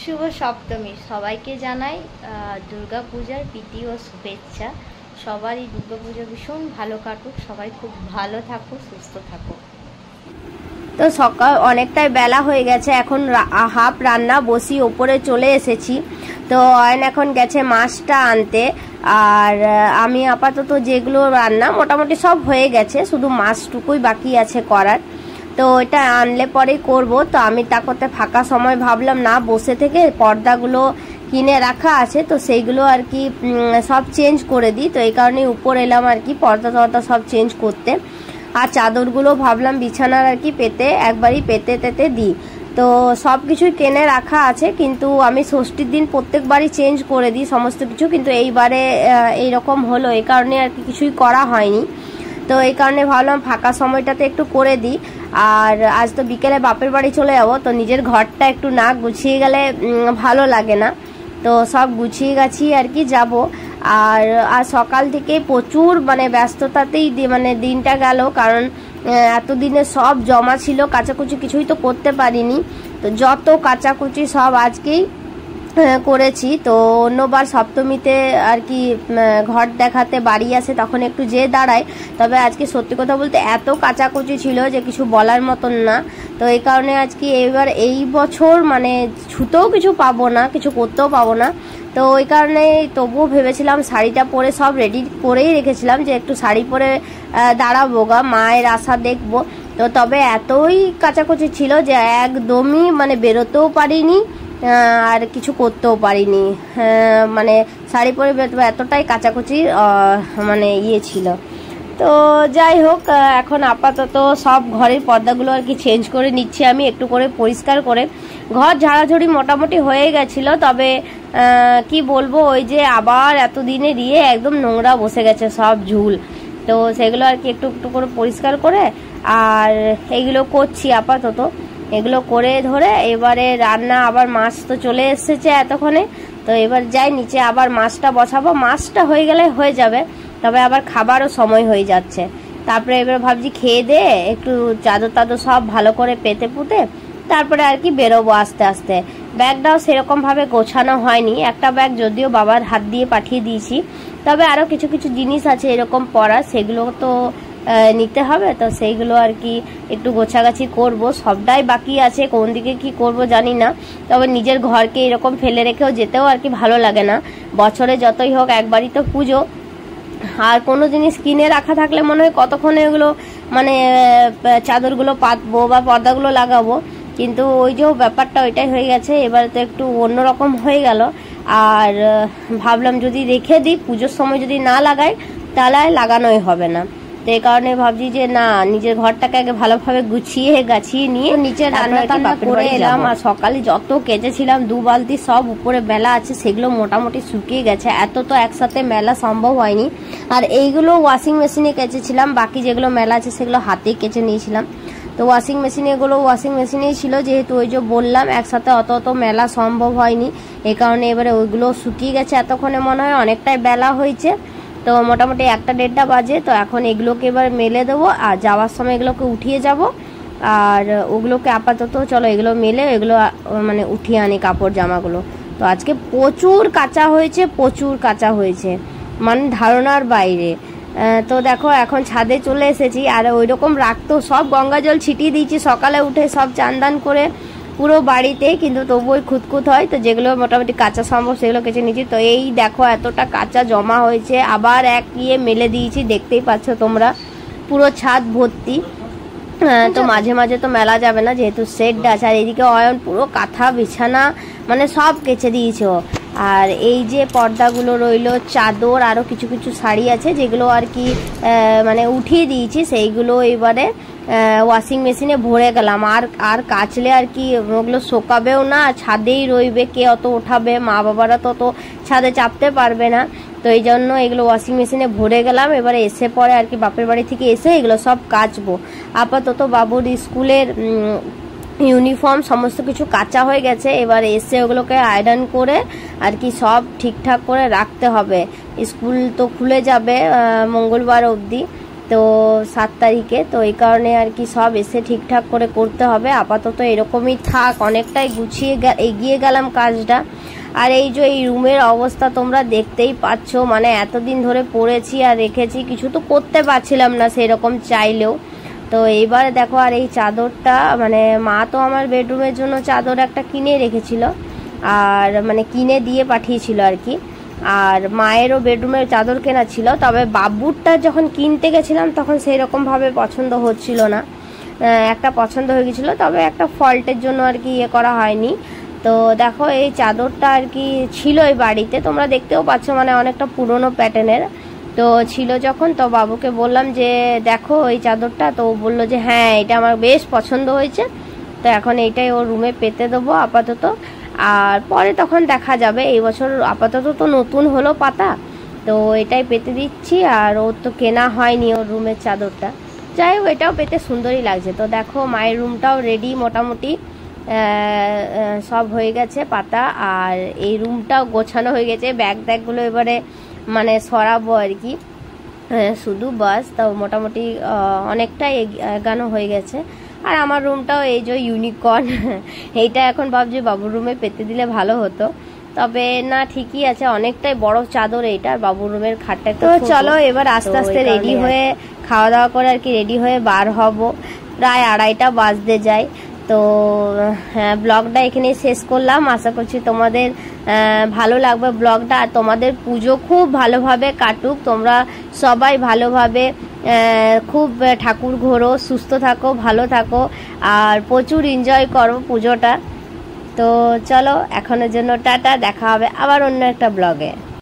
শুভ সপ্তমী সবাইকে জানাই দুর্গা পূজার প্রীতি ও শুভেচ্ছা। সবারই দুর্গা পূজা ভীষণ ভালো কাটুক, সবাই খুব ভালো থাকুক, সুস্থ থাকুক। তো সকাল অনেকটাই বেলা হয়ে গেছে, এখন হাফ রান্না বসি ওপরে চলে এসেছি। তো অয়ন এখন গেছে মাছটা আনতে, আর আমি আপাতত যেগুলো রান্না মোটামুটি সব হয়ে গেছে, শুধু মাছটুকুই বাকি আছে করার। তো এটা আনলে পরেই করব। তো আমি তা করতে ফাঁকা সময় ভাবলাম না বসে থেকে পর্দাগুলো কিনে রাখা আছে, তো সেইগুলো আর কি সব চেঞ্জ করে দিই। তো এই কারণে উপর এলাম আর কি পর্দা টর্দা সব চেঞ্জ করতে। আর চাদরগুলো ভাবলাম বিছানার আর কি একবারই পেতে দিই। তো সব কিছুই টেনে রাখা আছে, কিন্তু আমি ষষ্ঠীর দিন প্রত্যেকবারই চেঞ্জ করে দিই সমস্ত কিছু, কিন্তু এইবারে এইরকম হলো, এই কারণে আর কি কিছুই করা হয়নি। তো এই কারণে ভাবলাম ফাঁকা সময়টাতে একটু করে দিই। আর আজ তো বিকেলে বাপের বাড়ি চলে যাবো, তো নিজের ঘরটা একটু না গুছিয়ে গেলে ভালো লাগে না। তো সব গুছিয়ে গাছিয়ে আর কি যাব। আর সকাল থেকে প্রচুর ব্যস্ততাতেই দিনটা গেল, কারণ এতদিনে সব জমা ছিল, কাচাকুচি কিছুই তো করতে পারিনি। তো যত কাচাকুচি সব আজকেই করেছি। তো অন্যবার সপ্তমীতে আর কি ঘর দেখাতে বাড়ি আসে তখন একটু যেয়ে দাঁড়ায়, তবে আজকে সত্যি কথা বলতে এত কাচাকুচি ছিল যে কিছু বলার মতন না। তো এই কারণে আজকে এই বছর ছুতেও কিছু পাবো না, কিছু করতেও পাবো না। তো ওই কারণে তবুও ভেবেছিলাম শাড়িটা পরে সব রেডি করেই রেখেছিলাম যে একটু শাড়ি পরে দাঁড়াবো গা, মায়ের আশা দেখবো। তো তবে এতই কাচাকুচি ছিল যে একদমই বেরোতেও পারিনি আর কিছু করতেও পারিনি। শাড়ি পরে এতটাই কাচাকুচি ইয়ে ছিল। তো যাই হোক, এখন আপাতত সব ঘরের পর্দাগুলো আর কি চেঞ্জ করে নিচ্ছি আমি একটু করে পরিষ্কার করে। ঘর ঝাড়াঝুড়ি মোটামুটি হয়ে গেছিল, তবে কি বলবো, ওই যে আবার এতদিনে দিয়ে একদম নোংরা বসে গেছে সব ঝুল। তো সেগুলো আর কি একটু একটু করে পরিষ্কার করে আর এইগুলো করছি আপাতত। এগুলো করে ধরে এবারে রান্না, আবার মাছ তো চলে এসেছে এতক্ষণে। তো এবার যাই নিচে, আবার মাছটা বসাবো। মাছটা হয়ে গেলে হয়ে যাবে, তবে আবার খাবারও সময় হয়ে যাচ্ছে। তারপরে এবার ভাবছি খেয়ে দিয়ে একটু চাদর টাদর সব ভালো করে পেতে পুঁতে তারপরে আর কি বেরোবো আস্তে আস্তে। ব্যাগটাও সেরকমভাবে গোছানো হয়নি, একটা ব্যাগ যদিও বাবার হাত দিয়ে পাঠিয়ে দিয়েছি, তবে আরও কিছু কিছু জিনিস আছে এরকম পড়া, সেগুলো তো নিতে হবে। তো সেইগুলো আর কি একটু গোছাগাছি করব, সবটাই বাকি আছে, কোন দিকে কি করব জানি না। তবে নিজের ঘরকে এরকম ফেলে রেখেও যেতেও আর কি ভালো লাগে না। বছরে যতই হোক একবারই তো পুজো, আর কোনো জিনিস কিনে রাখা থাকলে মনে হয় কতক্ষণে ওগুলো চাদরগুলো পাতবো বা পর্দাগুলো লাগাবো, কিন্তু ওই যে ব্যাপারটা ওইটাই হয়ে গেছে। এবার তো একটু অন্যরকম হয়ে গেল। আর ভাবলাম যদি রেখে দিই, পুজোর সময় যদি না লাগাই তাহলে লাগানোই হবে না। তো এই কারণে ভাবছি যে না, নিজের ঘরটাকে আগে ভালোভাবে গুছিয়ে গাছিয়ে নিয়ে নিচে রান্না করে এলাম। আর সকালে যত কেচেছিলাম 2 বালতি সব উপরে মেলা আছে, সেগুলো মোটামুটি শুকিয়ে গেছে। এত তো একসাথে মেলা সম্ভব হয়নি। আর এইগুলো ওয়াশিং মেশিনে কেচেছিলাম, বাকি যেগুলো মেলা আছে সেগুলো হাতে কেচে নিয়েছিলাম। তো ওয়াশিং মেশিনেই ছিল, যেহেতু ওই যে বললাম একসাথে অত মেলা সম্ভব হয়নি, এই কারণে এবারে ওইগুলো শুকিয়ে গেছে। এতক্ষণে মনে হয় অনেকটাই বেলা হয়েছে, তো মোটামুটি 1-1:30 বাজে। তো এখন এগুলোকে এবার মেলে দেবো, আর যাওয়ার সময় এগুলোকে উঠিয়ে যাব। আর ওগুলোকে আপাতত চলো এগুলো মেলে এগুলো উঠিয়ে আনি কাপড় জামাগুলো। তো আজকে প্রচুর কাঁচা হয়েছে, ধারণার বাইরে। তো দেখো এখন ছাদে চলে এসেছি, আর ওই রকম রাখতো সব গঙ্গা জল ছিটিয়ে দিয়েছি সকালে উঠে, সব চান করে পুরো বাড়িতে, কিন্তু তবুই খুঁতখুত হয়। তো যেগুলো মোটামুটি কাঁচা সম্ভব সেগুলো কেচে নিয়েছি। তো এই দেখো এতটা কাঁচা জমা হয়েছে, আবার এক মেলে দিয়েছি, দেখতেই পাচ্ছ তোমরা পুরো ছাদ ভর্তি। তো মাঝে মাঝে তো মেলা যাবে না যেহেতু সেট আছে। আর এইদিকে অয়ন পুরো কাঁথা বিছানা সব কেচে দিয়েছে। আর এই যে পর্দাগুলো রইলো, চাদর, আরও কিছু কিছু শাড়ি আছে যেগুলো আর কি উঠিয়ে দিয়েছি, সেইগুলো এবারে ওয়াশিং মেশিনে ভরে গেলাম। আর কাচলে আর কি ওগুলো শোকাবেও না, ছাদেই রইবে, কে অত ওঠাবে, মা বাবারা তো ছাদে চাপতে পারবে না। তো এই জন্য এগুলো ওয়াশিং মেশিনে ভরে গেলাম। এবারে এসে পরে আর কি বাপের বাড়ি থেকে এসে এগুলো সব কাচবো। আপাতত বাবুর স্কুলের ইউনিফর্ম সমস্ত কিছু কাঁচা হয়ে গেছে, এবার এসে ওগুলোকে আয়রন করে আর কি সব ঠিকঠাক করে রাখতে হবে। স্কুল তো খুলে যাবে মঙ্গলবার অবধি, তো 7 তারিখে। তো এই কারণে আর কি সব এসে ঠিকঠাক করে করতে হবে। আপাতত এরকমই থাক, অনেকটাই গুছিয়ে এগিয়ে গেলাম কাজটা। আর এই যে এই রুমের অবস্থা তোমরা দেখতেই পাচ্ছ, মানে এতদিন ধরে পড়েছি আর রেখেছি, কিছু তো করতে পারছিলাম না সেরকম চাইলেও। তো এইবার দেখো, আর এই চাদরটা মানে মা তো আমার বেডরুমের জন্য চাদর একটা কিনে রেখেছিল, আর মানে কিনে দিয়ে পাঠিয়েছিল আর কি। আর মায়েরও বেডরুমের চাদর কেনা ছিল, তবে বাবুরটা যখন কিনতে গেছিলাম তখন সেই রকমভাবে পছন্দ হচ্ছিল না। একটা পছন্দ হয়ে গেছিলো, তবে একটা ফল্টের জন্য আর কি ইয়ে করা হয়নি। তো দেখো এই চাদরটা আর কি ছিল এই বাড়িতে, তোমরা দেখতেও পাচ্ছ, মানে অনেকটা পুরনো প্যাটার্নের। তো ছিল যখন, তো বাবুকে বললাম যে দেখো এই চাদরটা, তো ও বললো যে হ্যাঁ এটা আমার বেশ পছন্দ হয়েছে। তো এখন এইটাই ওর রুমে পেতে দেবো আপাতত, আর পরে তখন দেখা যাবে। এই বছর আপাতত তো নতুন হলো পাতা, তো এটাই পেতে দিচ্ছি। আর ওর তো কেনা হয়নি ওর রুমের চাদরটা, যাই হোক এটাও পেতে সুন্দরই লাগছে। তো দেখো মায়ের রুমটাও রেডি মোটামুটি, সব হয়ে গেছে পাতা, আর এই রুমটাও গোছানো হয়ে গেছে। ব্যাগ ট্যাগগুলো এবারে মানে সরাবো আর কি, শুধু বাস। তাও মোটামুটি অনেকটাই এগানো হয়ে গেছে। আর আমার রুমটাও এই যে ইউনিকর্ন, এইটা এখন ভাবছি বাবুর রুমে পেতে দিলে ভালো হতো, তবে না ঠিকই আছে, অনেকটাই বড় চাদর এইটা। বাবুর রুমের খাটটা তো চলো এবার আস্তে আস্তে রেডি হয়ে খাওয়া দাওয়া করে আর কি রেডি হয়ে বার হব। প্রায় 2:30 বাজতে যায়। তো হ্যাঁ, ব্লগটা এখানেই শেষ করলাম। আশা করছি তোমাদের ভালো লাগবে ব্লগটা, আর তোমাদের পুজো খুব ভালোভাবে কাটুক, তোমরা সবাই ভালোভাবে খুব ঠাকুর ঘোরো, সুস্থ থাকো, ভালো থাকো, আর প্রচুর এনজয় করো পুজোটা। তো চলো এখনের জন্য টাটা, দেখা হবে আবার অন্য একটা ব্লগে।